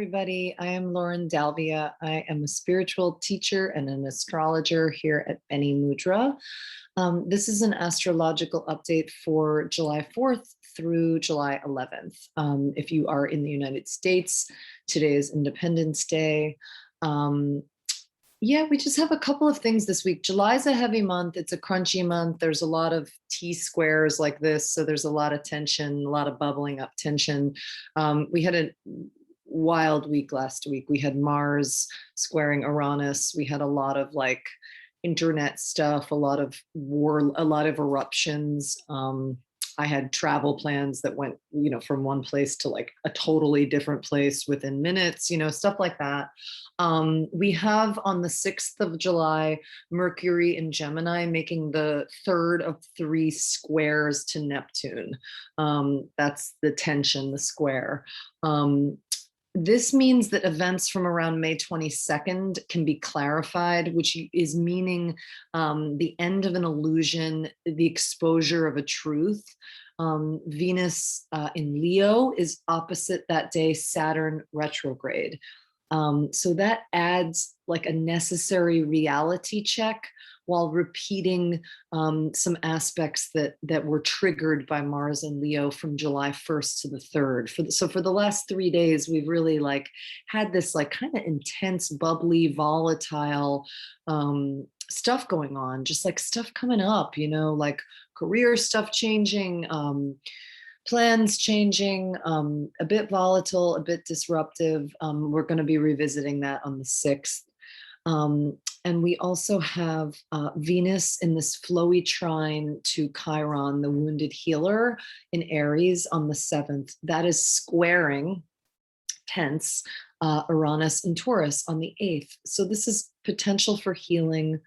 everybody. I am Lauren Dalvia. I am a spiritual teacher and an astrologer here at Bene Mudra. This is an astrological update for July 4th through July 11th. If you are in the United States, today is Independence Day. Yeah, we just have a couple of things this week. July is a heavy month. It's a crunchy month. There's a lot of T-squares like this. So there's a lot of tension, a lot of bubbling up tension. We had a wild week last week. We had Mars squaring Uranus. We had a lot of like internet stuff, a lot of war, a lot of eruptions. I had travel plans that went, from one place to like a totally different place within minutes, stuff like that. We have on the 6th of July, Mercury in Gemini making the third of 3 squares to Neptune. That's the tension, the square. This means that events from around May 22nd can be clarified, which is meaning the end of an illusion, the exposure of a truth. Venus in Leo is opposite that day, Saturn retrograde. So that adds like a necessary reality check while repeating some aspects that were triggered by Mars and Leo from July 1st to the 3rd. So for the last 3 days, we've really like had this like kind of intense, bubbly, volatile stuff going on, just like stuff coming up, like career stuff changing, plans changing, a bit volatile, a bit disruptive. We're going to be revisiting that on the 6th. And we also have Venus in this flowy trine to Chiron, the wounded healer in Aries on the 7th. That is squaring, tense, Uranus and Taurus on the 8th. So this is potential for healing,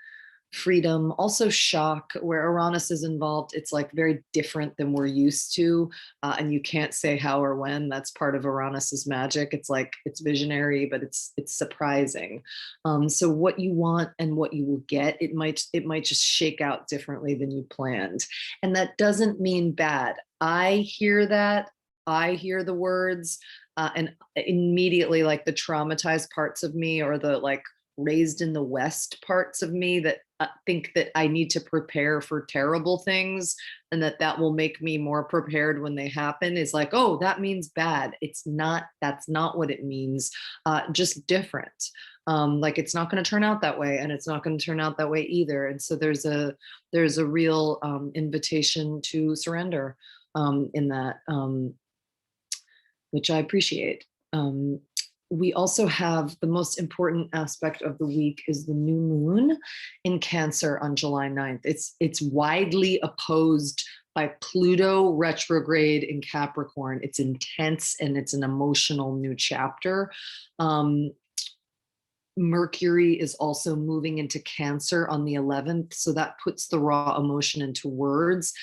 freedom, also shock. Where Uranus is involved, it's like very different than we're used to, and you can't say how or when. That's part of Uranus's magic. It's like it's visionary, but it's surprising. So what you want and what you will get, it might just shake out differently than you planned, and that doesn't mean bad. I hear that. I hear the words, and immediately, like the traumatized parts of me, or the like raised in the West parts of me that think that I need to prepare for terrible things and that will make me more prepared when they happen, is like, oh, that means bad. It's not, that's not what it means, just different. Like it's not going to turn out that way, and it's not going to turn out that way either. And so there's a real invitation to surrender in that, which I appreciate. We also have the most important aspect of the week is the new moon in Cancer on July 9th. It's widely opposed by Pluto retrograde in Capricorn. It's intense and it's an emotional new chapter. Mercury is also moving into Cancer on the 11th. So that puts the raw emotion into words.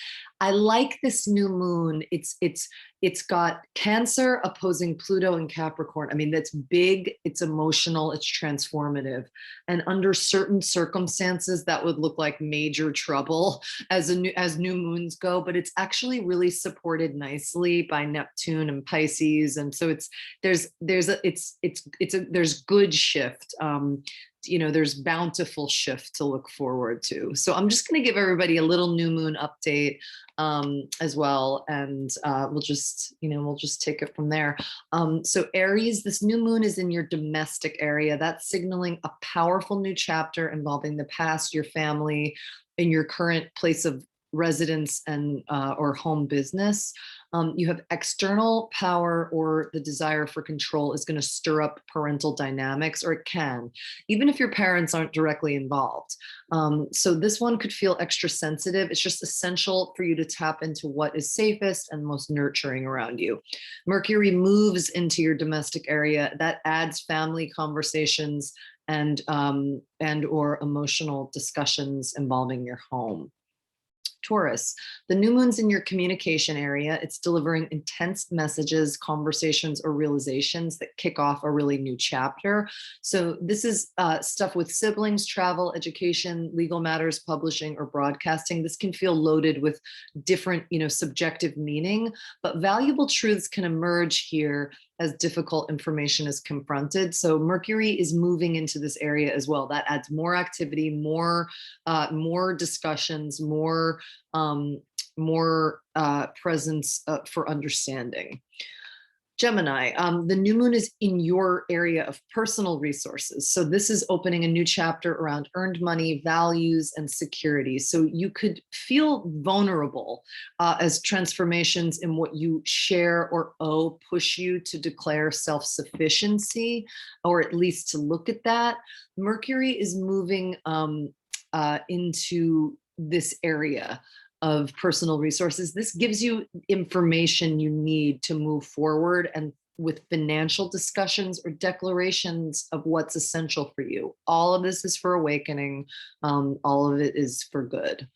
I like this new moon. It's got Cancer opposing Pluto and Capricorn. I mean, that's big, it's emotional, it's transformative. And under certain circumstances, that would look like major trouble as new moons go, but it's actually really supported nicely by Neptune and Pisces. And so there's good shift. There's bountiful shift to look forward to. So I'm just going to give everybody a little new moon update as well, and we'll just take it from there. So Aries, this new moon is in your domestic area. That's signaling a powerful new chapter involving the past, your family, in your current place of residence and or home business. You have external power, or the desire for control is going to stir up parental dynamics, or it can, even if your parents aren't directly involved. So this one could feel extra sensitive. It's just essential for you to tap into what is safest and most nurturing around you. Mercury moves into your domestic area. That adds family conversations and or emotional discussions involving your home. Taurus, the new moon's in your communication area. It's delivering intense messages, conversations, or realizations that kick off a really new chapter. So this is stuff with siblings, travel, education, legal matters, publishing, or broadcasting. This can feel loaded with different, subjective meaning, but valuable truths can emerge here as difficult information is confronted. So Mercury is moving into this area as well. That adds more activity, more discussions, um, more presence for understanding. Gemini, the new moon is in your area of personal resources. So this is opening a new chapter around earned money, values, and security. So you could feel vulnerable as transformations in what you share or owe push you to declare self-sufficiency, or at least to look at that. Mercury is moving into this area of personal resources. This gives you information you need to move forward and with financial discussions or declarations of what's essential for you. All of this is for awakening. All of it is for good.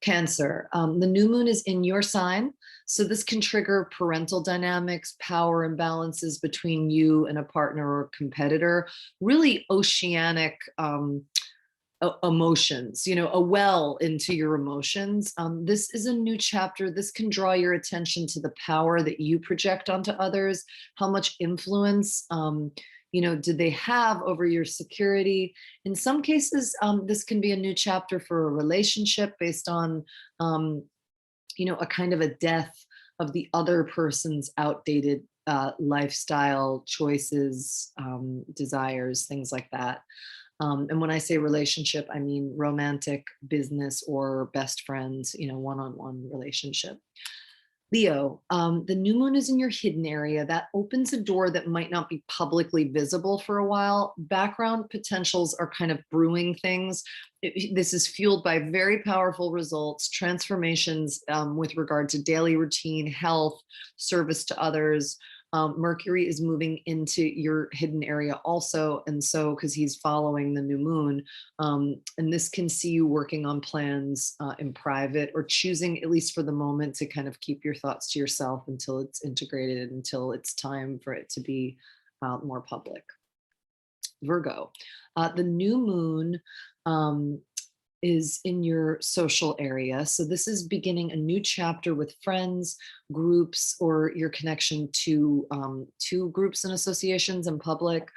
Cancer, the new moon is in your sign. So this can trigger parental dynamics, power imbalances between you and a partner or competitor, really oceanic emotions, a well into your emotions. This is a new chapter. This can draw your attention to the power that you project onto others. How much influence, did they have over your security? In some cases, this can be a new chapter for a relationship based on, a kind of a death of the other person's outdated lifestyle choices, desires, things like that. And when I say relationship, I mean romantic, business, or best friends, one-on-one relationship. Leo, the new moon is in your hidden area. That opens a door that might not be publicly visible for a while. Background potentials are kind of brewing things. This is fueled by very powerful results, transformations with regard to daily routine, health, service to others. Mercury is moving into your hidden area also. And so, because he's following the new moon, and this can see you working on plans in private, or choosing, at least for the moment, to kind of keep your thoughts to yourself until it's integrated, until it's time for it to be more public. Virgo, the new moon is in your social area. So this is beginning a new chapter with friends, groups, or your connection to groups and associations in public.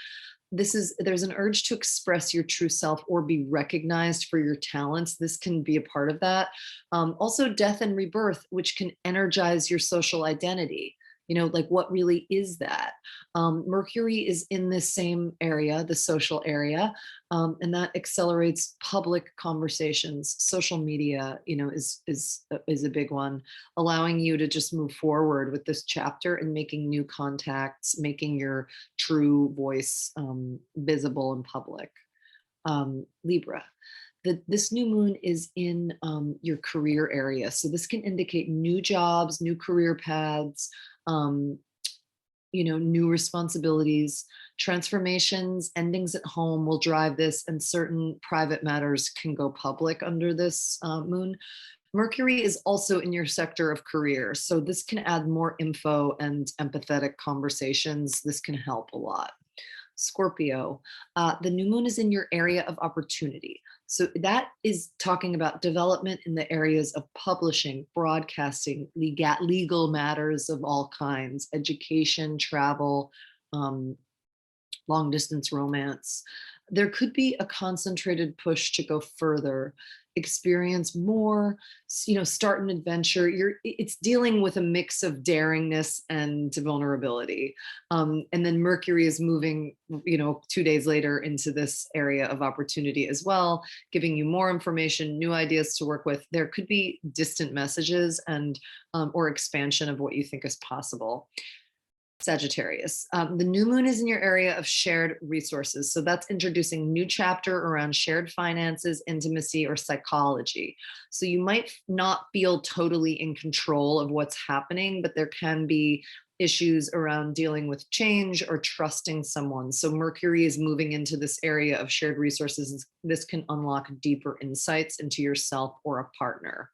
There's an urge to express your true self or be recognized for your talents. This can be a part of that. Also death and rebirth, which can energize your social identity. Like, what really is that? Mercury is in this same area, the social area, and that accelerates public conversations. Social media, is a big one, allowing you to just move forward with this chapter and making new contacts, making your true voice visible in public. Libra. This new moon is in your career area. So this can indicate new jobs, new career paths, new responsibilities, transformations, endings at home will drive this, and certain private matters can go public under this moon. Mercury is also in your sector of career. So this can add more info and empathetic conversations. This can help a lot. Scorpio, the new moon is in your area of opportunity. So that is talking about development in the areas of publishing, broadcasting, legal matters of all kinds, education, travel, long distance romance. There could be a concentrated push to go further, experience more, start an adventure. It's dealing with a mix of daringness and vulnerability. And then Mercury is moving, 2 days later into this area of opportunity as well, giving you more information, new ideas to work with. There could be distant messages and or expansion of what you think is possible. Sagittarius, the new moon is in your area of shared resources. So that's introducing new chapter around shared finances, intimacy, or psychology. So you might not feel totally in control of what's happening, but there can be issues around dealing with change or trusting someone. So Mercury is moving into this area of shared resources. This can unlock deeper insights into yourself or a partner.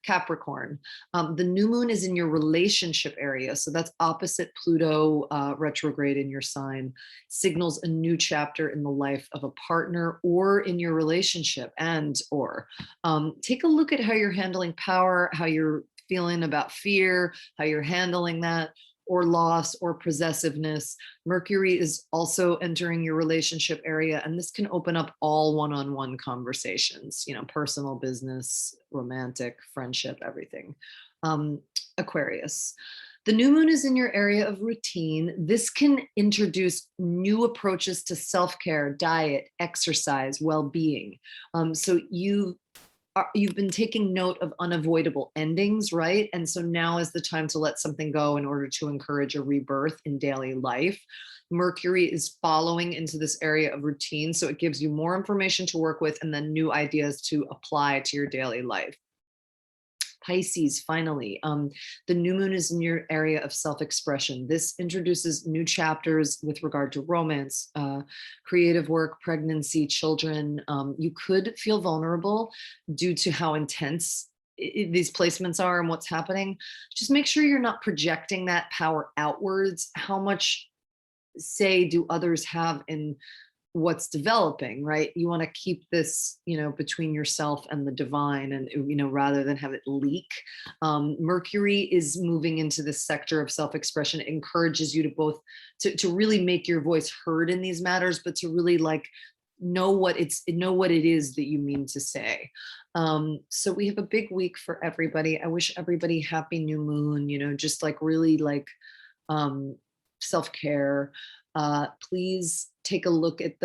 Capricorn, the new moon is in your relationship area. So that's opposite Pluto retrograde in your sign, signals a new chapter in the life of a partner or in your relationship. Take a look at how you're handling power, how you're feeling about fear, how you're handling that. or loss or possessiveness. Mercury is also entering your relationship area, and this can open up all one-on-one conversations, personal, business, romantic, friendship, everything. Aquarius. The new moon is in your area of routine. This can introduce new approaches to self-care, diet, exercise, well-being. So you've been taking note of unavoidable endings, right? And so now is the time to let something go in order to encourage a rebirth in daily life. Mercury is following into this area of routine, so it gives you more information to work with and then new ideas to apply to your daily life. Pisces, finally, the new moon is in your area of self-expression. This introduces new chapters with regard to romance, creative work, pregnancy, children. You could feel vulnerable due to how intense these placements are and what's happening. Just make sure you're not projecting that power outwards. How much say do others have in what's developing, right? You want to keep this, between yourself and the divine, and, rather than have it leak. Mercury is moving into this sector of self-expression. It encourages you to both to really make your voice heard in these matters, but to really know what it is that you mean to say. So we have a big week for everybody. I wish everybody happy new moon, just really self-care. Please take a look at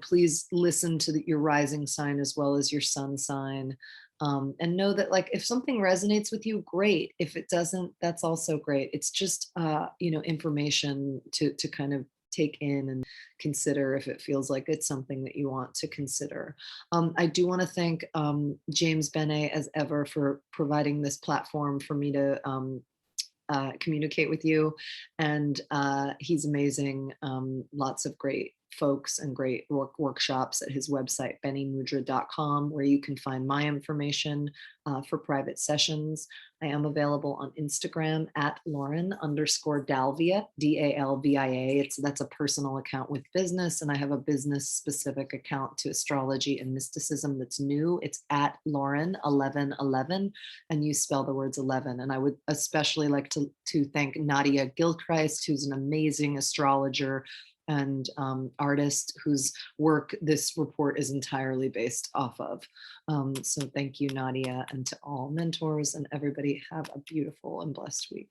please listen to your rising sign as well as your sun sign. And know that if something resonates with you, great. If it doesn't, that's also great. It's just, information to kind of take in and consider if it feels like it's something that you want to consider. I do want to thank James Bene, as ever, for providing this platform for me to communicate with you. And he's amazing. Lots of great folks and great workshops at his website, benemudra.com, where you can find my information for private sessions. I am available on Instagram at Lauren_Dalvia, Dalvia. That's a personal account with business, and I have a business specific account to astrology and mysticism that's new. It's at Lauren1111, and you spell the words 11. And I would especially like to thank Nadia Gilchrist, who's an amazing astrologer and artist whose work this report is entirely based off of. So thank you, Nadia, and to all mentors and everybody. Have a beautiful and blessed week.